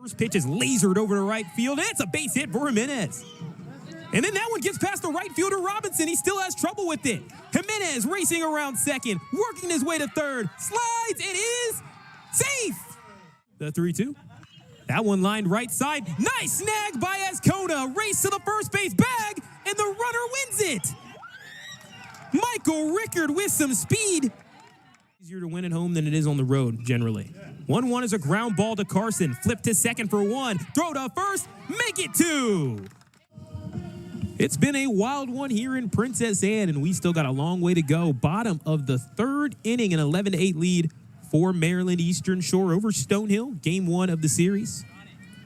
First pitch is lasered over to right field. It's a base hit for Jimenez. And then that one gets past the right fielder, Robinson. He still has trouble with it. Jimenez racing around second, working his way to third. Slides, it is safe. The 3-2. That one lined right side. Nice snag by Azcona. Race to the first base bag, and the runner wins it. Michael Rickard with some speed. Easier to win at home than it is on the road, generally. 1-1 is a ground ball to Carson. Flip to second for 1. Throw to first. Make it 2. It's been a wild one here in Princess Anne, and we still got a long way to go. Bottom of the third inning, an 11-8 lead for Maryland Eastern Shore over Stonehill. Game 1 of the series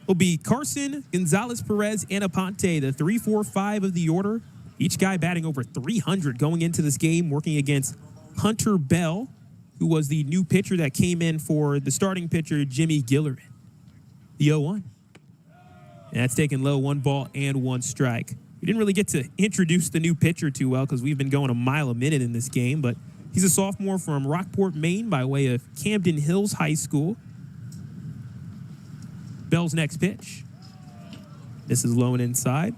will be Carson, Gonzalez, Perez, and Aponte, the 3, 4, 5 of the order. Each guy batting over 300 going into this game, working against Hunter Bell, who was the new pitcher that came in for the starting pitcher, Jimmy Gillerman. The 0-1. And that's taken low, 1 ball and 1 strike. We didn't really get to introduce the new pitcher too well because we've been going a mile a minute in this game, but he's a sophomore from Rockport, Maine by way of Camden Hills High School. Bell's next pitch. This is low and inside.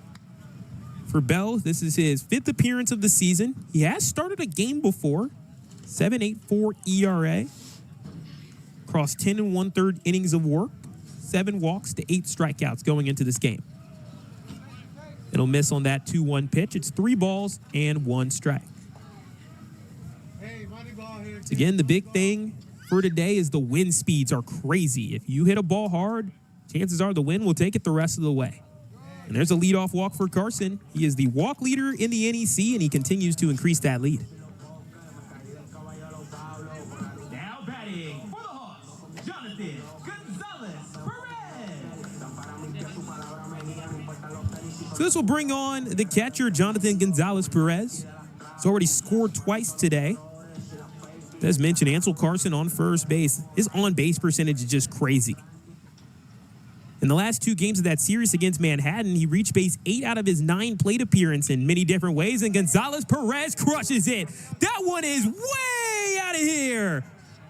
For Bell, this is his 5th appearance of the season. He has started a game before. 7.84 ERA. Across 10 1/3 innings of work. 7 walks to 8 strikeouts going into this game. It'll miss on that 2-1 pitch. It's 3 balls and 1 strike. So again, the big thing for today is the wind speeds are crazy. If you hit a ball hard, chances are the wind will take it the rest of the way. And there's a leadoff walk for Carson. He is the walk leader in the NEC, and he continues to increase that lead. Now batting for the Hawks, Jonathan Gonzalez-Perez. So this will bring on the catcher, Jonathan Gonzalez-Perez. He's already scored twice today. As mentioned, Ansel Carson on first base. His on-base percentage is just crazy. In the last 2 games of that series against Manhattan, he reached base 8 out of his 9 plate appearances in many different ways, and Gonzalez-Perez crushes it. That one is way out of here.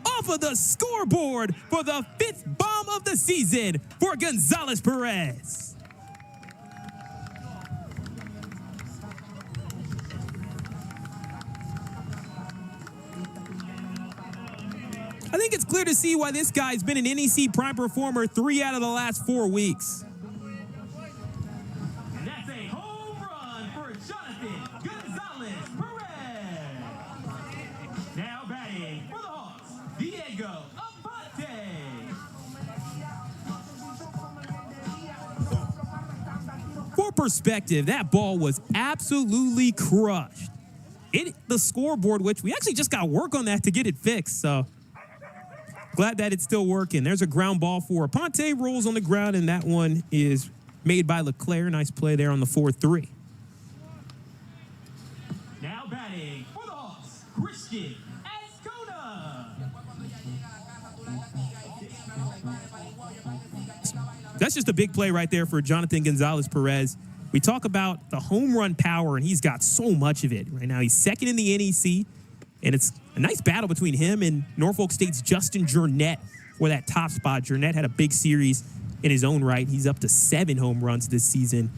Off of the scoreboard for the 5th bomb of the season for Gonzalez-Perez. I think it's clear to see why this guy's been an NEC Prime Performer 3 out of the last 4 weeks. And that's a home run for Jonathan Gonzalez-Perez. Now batting for the Hawks, Diego Aponte. For perspective, that ball was absolutely crushed. It hit the scoreboard, which we actually just got work on that to get it fixed, so glad that it's still working. There's a ground ball for Aponte, rolls on the ground, and that one is made by LeClaire. Nice play there on the 4-3. Now batting for the Hawks, Christian Azcona. That's just a big play right there for Jonathan Gonzalez-Perez. We talk about the home run power, and he's got so much of it. Right now, he's 2nd in the NEC. And it's a nice battle between him and Norfolk State's Justin Jurnett for that top spot. Jurnett had a big series in his own right. He's up to 7 home runs this season.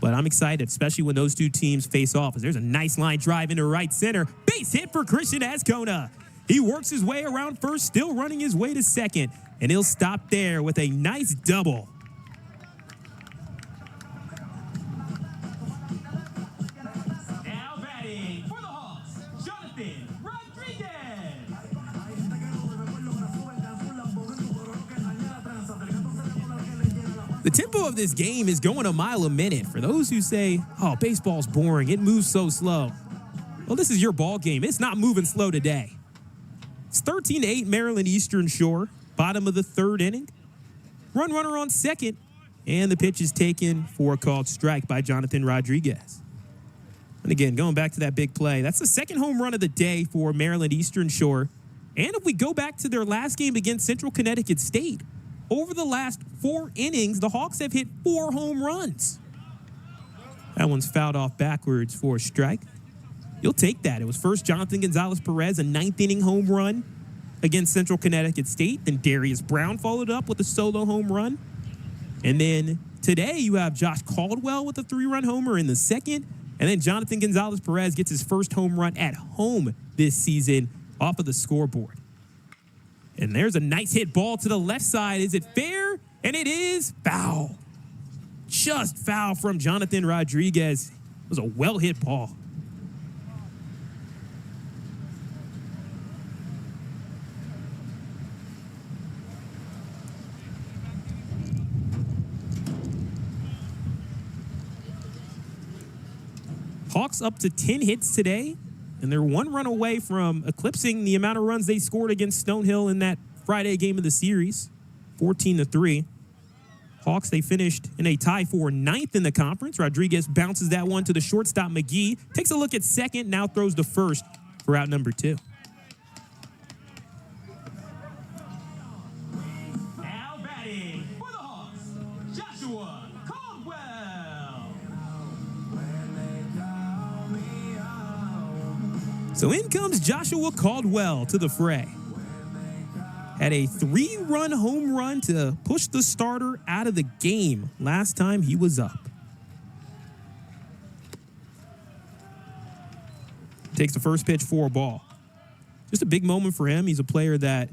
But I'm excited, especially when those 2 teams face off. As there's a nice line drive into right center. Base hit for Christian Azcona. He works his way around first, still running his way to second. And he'll stop there with a nice double. The tempo of this game is going a mile a minute. For those who say, oh, baseball's boring, it moves so slow. Well, this is your ball game. It's not moving slow today. It's 13-8 Maryland Eastern Shore, bottom of the 3rd inning. Runner on second, and the pitch is taken for a called strike by Jonathan Rodriguez. And again, going back to that big play, that's the 2nd home run of the day for Maryland Eastern Shore. And if we go back to their last game against Central Connecticut State, over the last 4 innings, the Hawks have hit 4 home runs. That one's fouled off backwards for a strike. You'll take that. It was first Jonathan Gonzalez-Perez, a 9th inning home run against Central Connecticut State. Then Darius Brown followed up with a solo home run. And then today you have Josh Caldwell with a 3-run homer in the second. And then Jonathan Gonzalez-Perez gets his first home run at home this season off of the scoreboard. And there's a nice hit ball to the left side. Is it fair? And it is foul. Just foul from Jonathan Rodriguez. It was a well-hit ball. Hawks up to 10 hits today, and they're 1 run away from eclipsing the amount of runs they scored against Stonehill in that Friday game of the series, 14-3. Hawks, they finished in a tie for 9th in the conference. Rodriguez bounces that one to the shortstop, McGee. Takes a look at second, now throws to first for out number 2. Now batting for the Hawks, Joshua Caldwell. So in comes Joshua Caldwell to the fray. Had a 3-run home run to push the starter out of the game last time he was up. Takes the first pitch for a ball. Just a big moment for him. He's a player that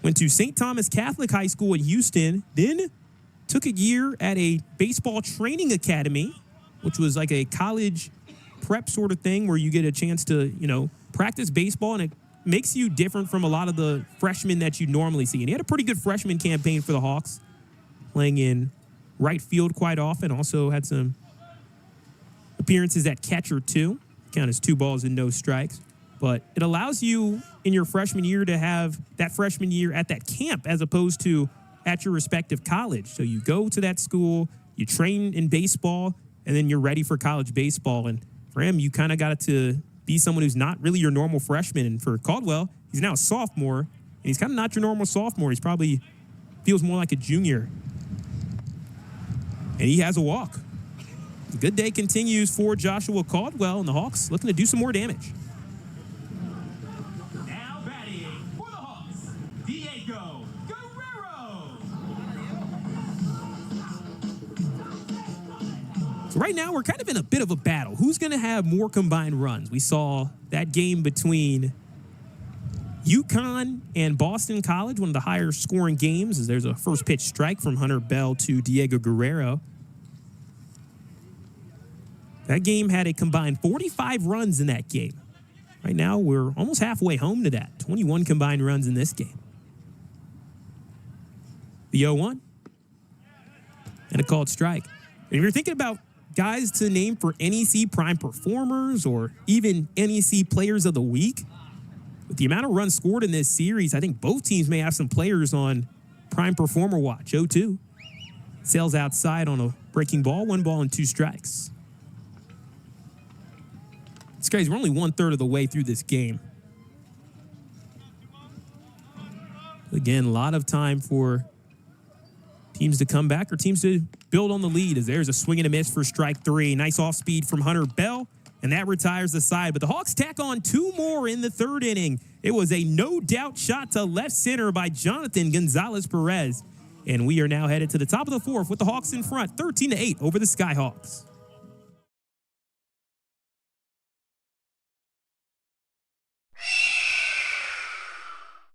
went to St. Thomas Catholic High School in Houston, then took a year at a baseball training academy, which was like a college prep sort of thing where you get a chance to, practice baseball, and it makes you different from a lot of the freshmen that you normally see. And he had a pretty good freshman campaign for the Hawks, playing in right field quite often. Also had some appearances at catcher too. Count as 2 balls and no strikes. But it allows you in your freshman year to have that freshman year at that camp as opposed to at your respective college. So you go to that school, you train in baseball, and then you're ready for college baseball. And for him, you kind of got to be someone who's not really your normal freshman. And for Caldwell, he's now a sophomore, and he's kind of not your normal sophomore. He's probably feels more like a junior. And he has a walk. The good day continues for Joshua Caldwell, and the Hawks looking to do some more damage. Now batting for the Hawks, Diego Guerrero. So right now, we're kind of in a bit of a battle. Who's going to have more combined runs? We saw that game between UConn and Boston College, one of the higher scoring games, as there's a first pitch strike from Hunter Bell to Diego Guerrero. That game had a combined 45 runs in that game. Right now, we're almost halfway home to that. 21 combined runs in this game. The 0-1. And a called strike. And if you're thinking about guys to name for NEC Prime Performers or even NEC Players of the Week, with the amount of runs scored in this series, I think both teams may have some players on Prime Performer watch. 0-2. Sails outside on a breaking ball. 1 ball and 2 strikes. It's crazy. We're only 1/3 of the way through this game. Again, a lot of time for teams to come back or teams to build on the lead, as there's a swing and a miss for strike 3. Nice off speed from Hunter Bell, and that retires the side. But the Hawks tack on 2 more in the 3rd inning. It was a no-doubt shot to left center by Jonathan Gonzalez-Perez. And we are now headed to the top of the 4th with the Hawks in front, 13-8 over the Skyhawks.